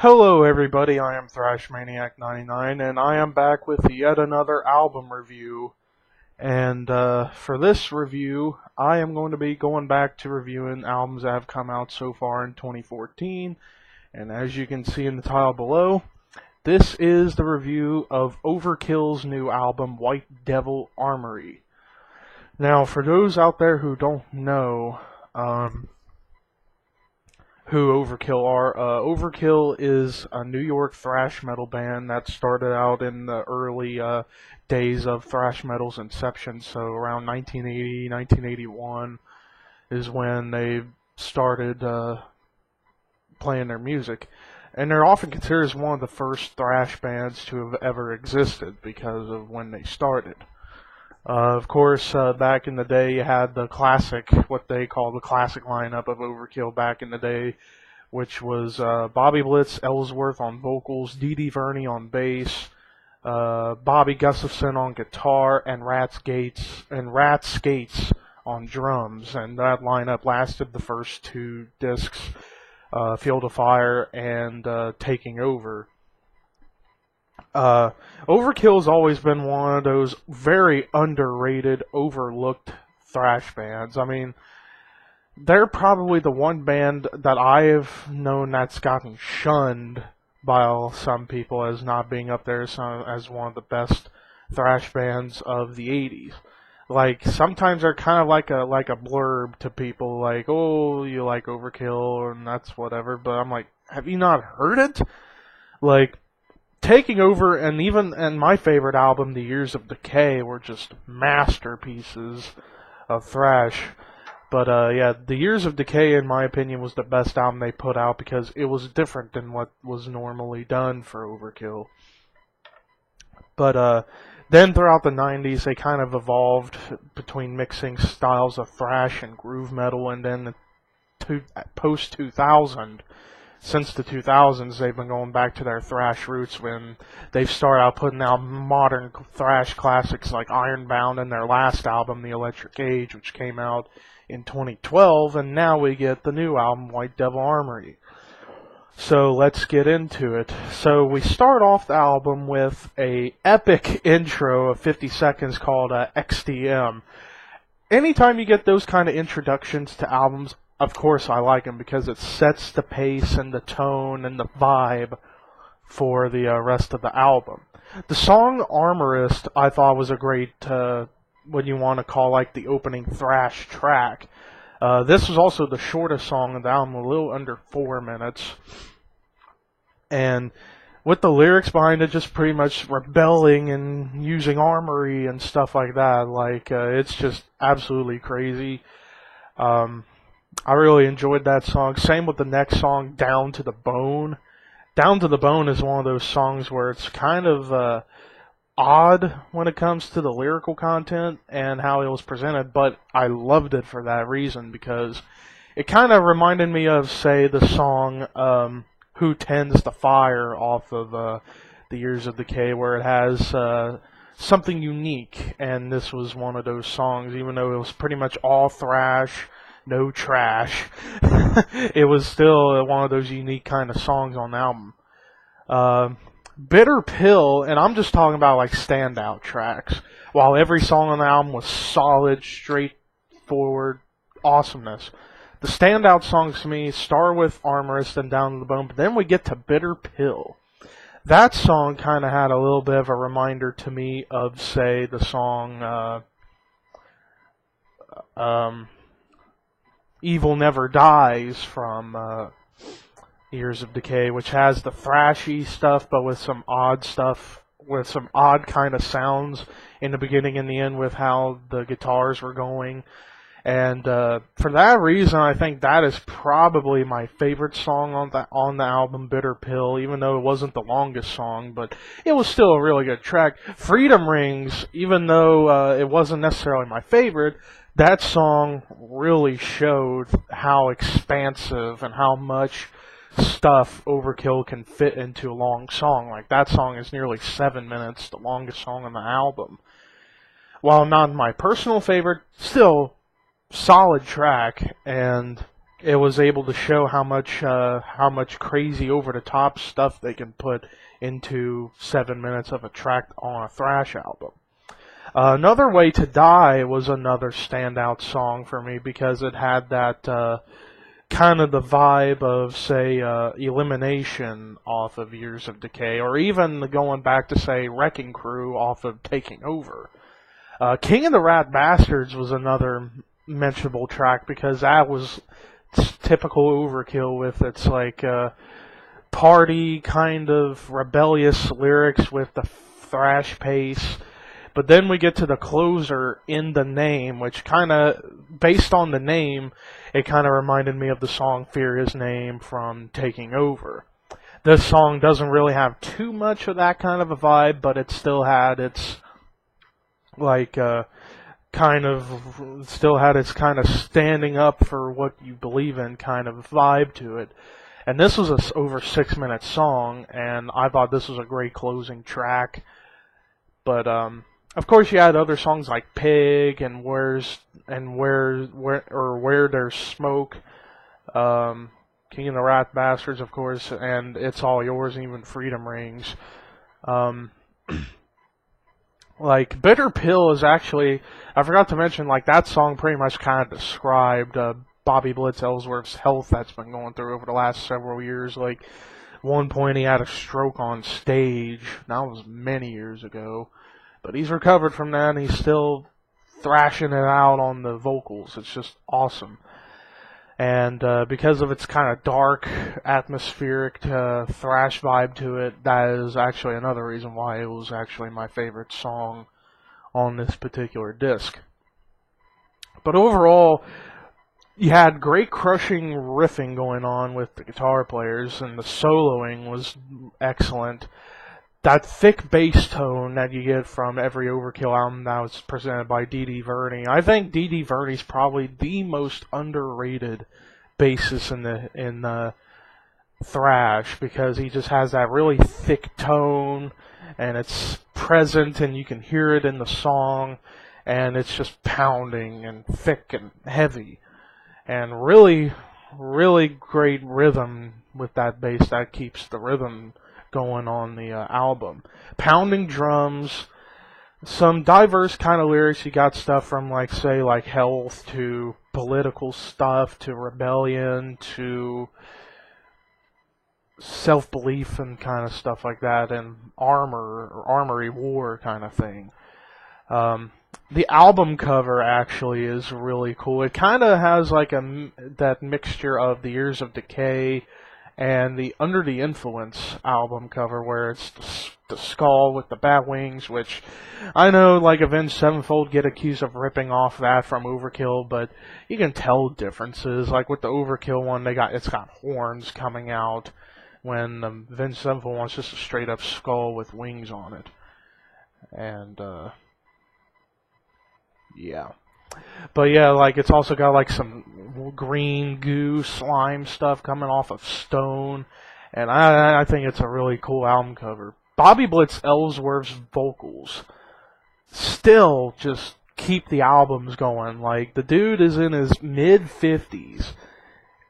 Hello everybody, I am Thrash Maniac 99 and I am back with yet another album review. And for this review, I am going to be going back to reviewing albums that have come out so far in 2014. And as you can see in the title below, this is the review of Overkill's new album, White Devil Armory. Now, for those out there who don't know who Overkill are, Overkill is a New York thrash metal band that started out in the early days of thrash metal's inception. So around 1980, 1981 is when they started playing their music. And they're often considered as one of the first thrash bands to have ever existed because of when they started. Of course, back in the day, you had the classic, what they call the classic lineup of Overkill back in the day, which was Bobby Blitz Ellsworth on vocals, Dee Dee Verney on bass, Bobby Gustafson on guitar, and Rat Skates on drums. And that lineup lasted the first two discs, Field of Fire and Taking Over. Overkill's always been one of those very underrated, overlooked thrash bands. I mean, they're probably the one band that I have known that's gotten shunned by some people as not being up there as one of the best thrash bands of the 80s. Like, sometimes they're kind of like a blurb to people, like, oh, you like Overkill, and that's whatever, but I'm like, have you not heard it? Like, Taking Over and my favorite album, The Years of Decay, were just masterpieces of thrash. But yeah, The Years of Decay, in my opinion, was the best album they put out because it was different than what was normally done for Overkill. But then throughout the 90s, they kind of evolved between mixing styles of thrash and groove metal, and then post-2000, since the 2000s, they've been going back to their thrash roots when they've started out putting out modern thrash classics like Ironbound and their last album, The Electric Age, which came out in 2012, and now we get the new album, White Devil Armory. So let's get into it. So we start off the album with a epic intro of 50 seconds called XDM. Anytime you get those kind of introductions to albums, of course I like them because it sets the pace and the tone and the vibe for the rest of the album. The song Armorist I thought was a great, what you want to call like the opening thrash track. This was also the shortest song of the album, a little under 4 minutes. And with the lyrics behind it, just pretty much rebelling and using armory and stuff like that. Like, it's just absolutely crazy. I really enjoyed that song. Same with the next song, Down to the Bone. Down to the Bone is one of those songs where it's kind of odd when it comes to the lyrical content and how it was presented, but I loved it for that reason because it kind of reminded me of, say, the song Who Tends the Fire off of The Years of Decay, where it has something unique, and this was one of those songs, even though it was pretty much all thrash, no trash. It was still one of those unique kind of songs on the album. Bitter Pill, and I'm just talking about like standout tracks. While every song on the album was solid, straightforward awesomeness, the standout songs to me start with Armorist and Down to the Bone, but then we get to Bitter Pill. That song kind of had a little bit of a reminder to me of, say, the song Evil Never Dies from Years of Decay, which has the thrashy stuff, but with some odd stuff, with some odd kind of sounds in the beginning and the end with how the guitars were going. And for that reason, I think that is probably my favorite song on the album, Bitter Pill, even though it wasn't the longest song, but it was still a really good track. Freedom Rings, even though it wasn't necessarily my favorite, that song really showed how expansive and how much stuff Overkill can fit into a long song. Like, that song is nearly 7 minutes, the longest song on the album. While not my personal favorite, still solid track, and it was able to show how much crazy over the top stuff they can put into 7 minutes of a track on a thrash album. Another Way to Die was another standout song for me because it had that kind of the vibe of, say, Elimination off of Years of Decay, or even going back to, say, Wrecking Crew off of Taking Over. King of the Rat Bastards was another mentionable track because that was typical Overkill with its like party kind of rebellious lyrics with the thrash pace. But then we get to the closer, In the Name, which kind of, based on the name, it kind of reminded me of the song Fear His Name from Taking Over. This song doesn't really have too much of that kind of a vibe, but it still had its like kind of standing up for what you believe in kind of vibe to it. And this was a over 6 minute song, and I thought this was a great closing track. But of course you had other songs like Pig and Where There's Smoke, King of the Rat Bastards, of course, and It's All Yours, and even Freedom Rings. Like, Bitter Pill is actually, I forgot to mention, like, that song pretty much kind of described Bobby Blitz Ellsworth's health that's been going through over the last several years. Like, one point he had a stroke on stage. That was many years ago. But he's recovered from that, and he's still thrashing it out on the vocals. It's just awesome. And because of its kind of dark, atmospheric thrash vibe to it, that is actually another reason why it was actually my favorite song on this particular disc. But overall, you had great crushing riffing going on with the guitar players, and the soloing was excellent. That thick bass tone that you get from every Overkill album that was presented by D.D. Verney. I think D.D. Verney's probably the most underrated bassist in the thrash, because he just has that really thick tone, and it's present, and you can hear it in the song, and it's just pounding and thick and heavy, and really, really great rhythm with that bass that keeps the rhythm going on the album. Pounding drums, some diverse kind of lyrics. You got stuff from, like, say, like health to political stuff to rebellion to self-belief and kind of stuff like that, and armory war kind of thing. The album cover actually is really cool. It kind of has like that mixture of the Years of Decay and the Under the Influence album cover, where it's the skull with the bat wings, which I know, like, Avenged Sevenfold get accused of ripping off that from Overkill, but you can tell differences. Like with the Overkill one, it's got horns coming out, when the Avenged Sevenfold one's just a straight up skull with wings on it. And yeah. But yeah, like, it's also got like some green goo slime stuff coming off of stone, and I think it's a really cool album cover. Bobby Blitz Ellsworth's vocals still just keep the albums going. Like, the dude is in his mid-50s,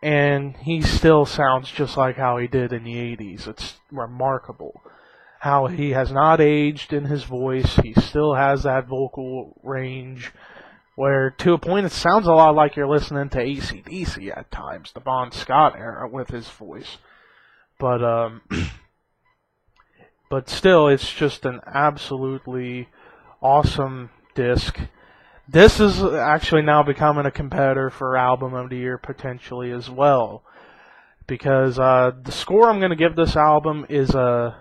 and he still sounds just like how he did in the 80s. It's remarkable how he has not aged in his voice. He still has that vocal range, where to a point it sounds a lot like you're listening to AC/DC at times, the Bon Scott era with his voice. But still, it's just an absolutely awesome disc. This is actually now becoming a competitor for Album of the Year potentially as well, because the score I'm going to give this album is a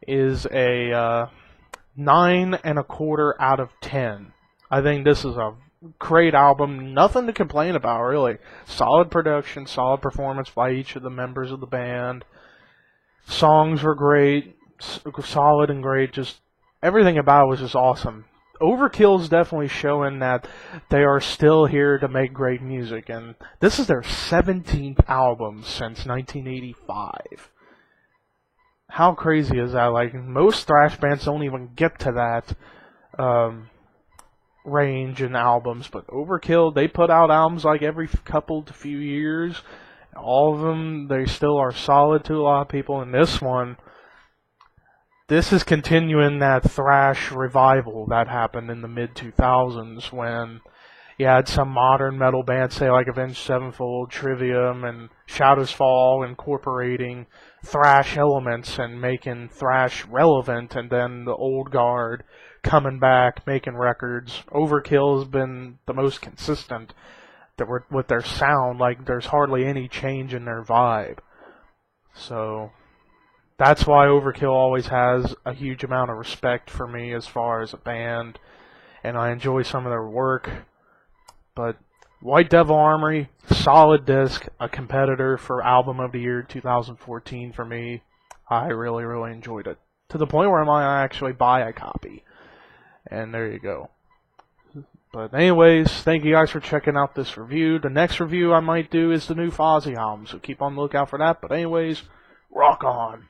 9.25 out of 10. I think this is a great album. Nothing to complain about, really. Solid production, solid performance by each of the members of the band. Songs were great, solid and great. Just everything about it was just awesome. Overkill's definitely showing that they are still here to make great music, and this is their 17th album since 1985. How crazy is that? Like, most thrash bands don't even get to that range in albums, but Overkill, they put out albums like every couple to few years. All of them, they still are solid to a lot of people. And this is continuing that thrash revival that happened in the mid-2000s when you had some modern metal bands, say like Avenged Sevenfold, Trivium, and Shadows Fall, incorporating thrash elements and making thrash relevant, and then the old guard coming back, making records. Overkill has been the most consistent with their sound. Like, there's hardly any change in their vibe. So that's why Overkill always has a huge amount of respect for me as far as a band, and I enjoy some of their work. But White Devil Armory, solid disc, a competitor for Album of the Year 2014 for me. I really, really enjoyed it, to the point where I might actually buy a copy. And there you go. But anyways, thank you guys for checking out this review. The next review I might do is the new Fozzy album, so keep on the lookout for that. But anyways, rock on.